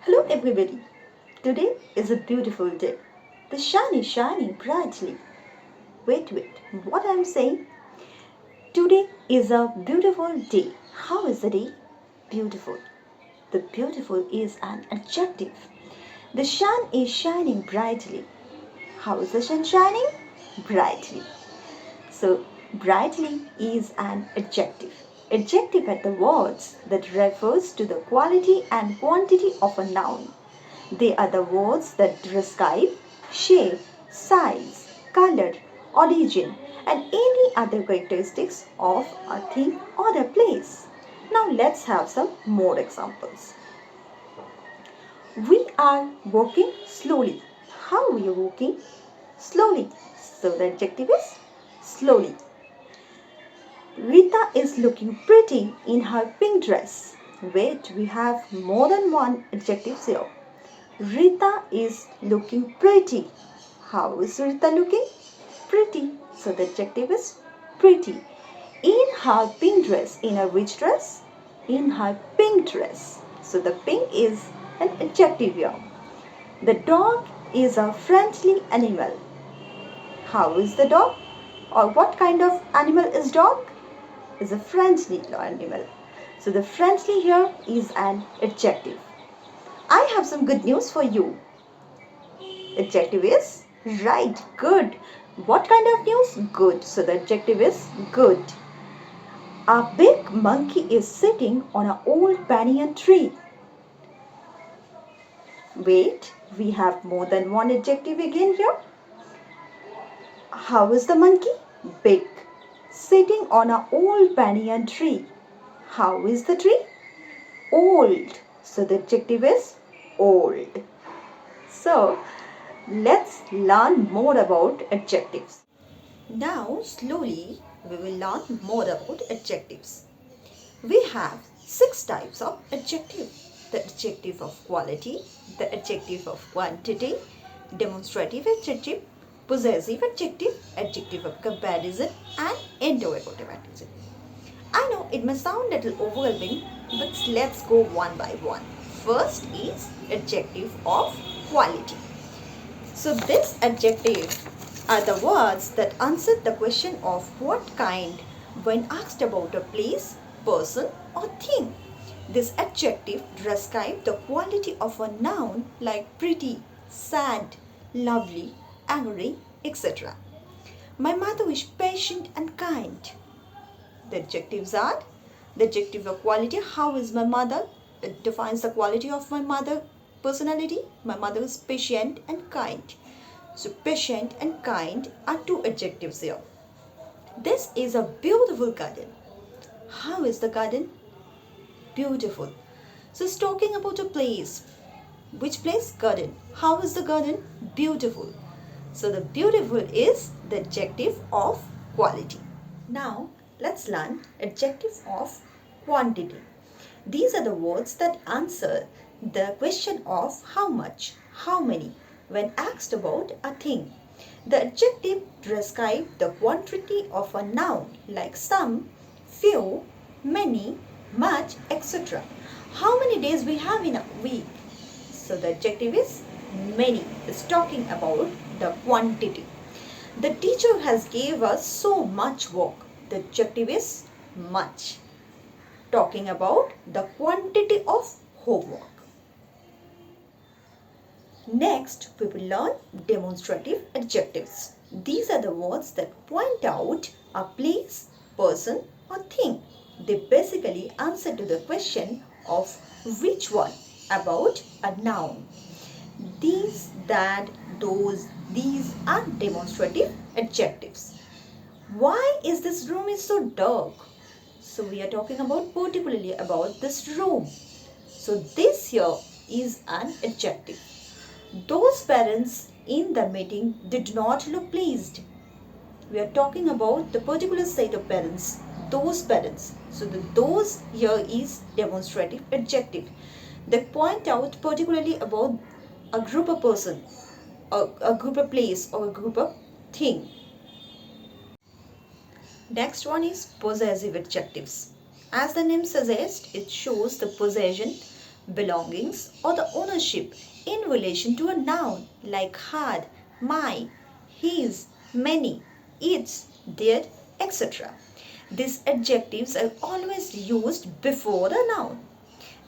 Hello everybody. Today is a beautiful day. The sun is shining brightly. Wait, what I'm saying? Today is a beautiful day. How is the day? Beautiful. The beautiful is an adjective. The sun is shining brightly. How is the sun shining? Brightly. So, brightly is an adjective. Adjective are the words that refers to the quality and quantity of a noun. They are the words that describe shape, size, color, origin, and any other characteristics of a thing or a place. Now let's have some more examples. We are walking slowly. How we are walking? Slowly. So the adjective is slowly. Rita is looking pretty in her pink dress. Wait, we have more than one adjective here. Rita is looking pretty. How is Rita looking? Pretty. So the adjective is pretty. In her pink dress. In her which dress? In her pink dress. So the pink is an adjective here. The dog is a friendly animal. How is the dog? Or what kind of animal is dog? Is a friendly animal. So the friendly here is an adjective. I have some good news for you. Adjective is right, good. What kind of news? Good. So the adjective is good. A big monkey is sitting on an old banyan tree. Wait, we have more than one adjective again here. How is the monkey? Big. Sitting on an old banyan tree. How is the tree? Old. So the adjective is old. So let's learn more about adjectives. Now slowly we will learn more about adjectives. We have 6 types of adjective. The adjective of quality, the adjective of quantity, demonstrative adjective, possessive adjective, adjective of comparison, and interrogative adjective. I know it may sound a little overwhelming, but let's go one by one. First is adjective of quality. So this adjective are the words that answer the question of what kind when asked about a place, person or thing. This adjective describes the quality of a noun like pretty, sad, lovely, angry, etc. My mother is patient and kind. The adjectives are the adjective of quality. How is my mother? It defines the quality of my mother personality. My mother is patient and kind. So patient and kind are 2 adjectives here. This is a beautiful garden. How is the garden? Beautiful. So it's talking about a place. Which place? Garden. How is the garden? Beautiful. So the beautiful is the adjective of quality. Now let's learn adjective of quantity. These are the words that answer the question of how much, how many when asked about a thing. The adjective describes the quantity of a noun like some, few, many, much, etc. How many days we have in a week? So the adjective is many. It's talking about the quantity. The teacher has gave us so much work. The adjective is much. Talking about the quantity of homework. Next, we will learn demonstrative adjectives. These are the words that point out a place, person or thing. They basically answer to the question of which one about a noun. These, that, those, these are demonstrative adjectives. Why is this room is so dark? So we are talking about particularly about this room. So this here is an adjective. Those parents in the meeting did not look pleased. We are talking about the particular set of parents. Those parents. So the those here is demonstrative adjective. They point out particularly about a group of person, a group of place or a group of thing. Next one is possessive adjectives. As the name suggests, it shows the possession, belongings or the ownership in relation to a noun like had, my, his, many, its, their, etc. These adjectives are always used before a noun.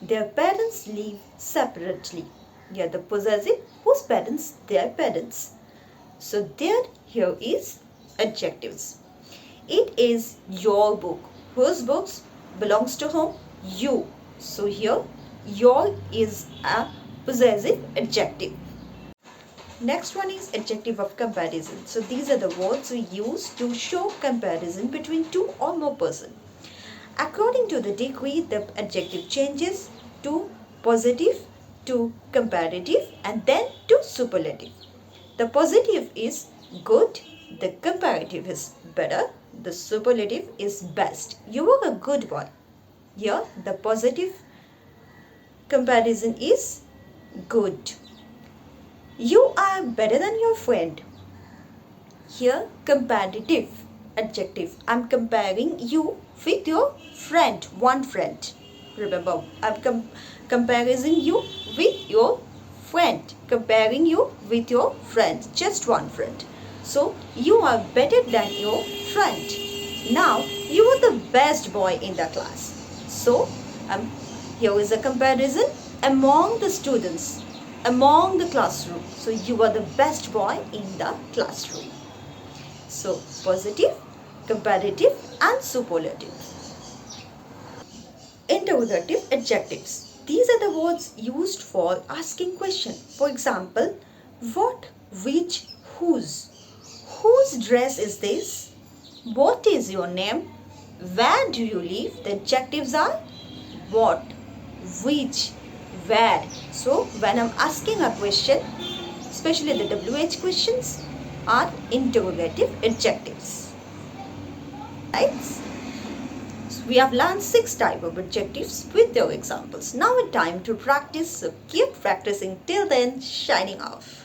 Their parents live separately. They are the possessive whose parents, their parents. So there here is adjectives. It is your book. Whose books belongs to whom? You. So here your is a possessive adjective. Next one is adjective of comparison. So these are the words we use to show comparison between two or more persons. According to the degree, the adjective changes to positive, to comparative, and then to superlative. The positive is good, the comparative is better, the superlative is best. You are a good boy. Here, the positive comparison is good. You are better than your friend. Here, comparative adjective. I'm comparing you with your friend, one friend. Remember, I'm comparing you with your friend. Comparing you with your friend, just one friend. So, you are better than your friend. Now, you are the best boy in the class. So, here is a comparison among the students, among the classroom. So, you are the best boy in the classroom. So, positive, comparative and superlative. Interrogative adjectives. These are the words used for asking question. For example, what, which, whose. Whose dress is this? What is your name? Where do you live? The adjectives are what, which, where. So, when I'm asking a question, especially the WH questions, are interrogative adjectives. Right? So we have learned 6 types of adjectives with their examples. Now it's time to practice. So keep practicing. Till then, shining off.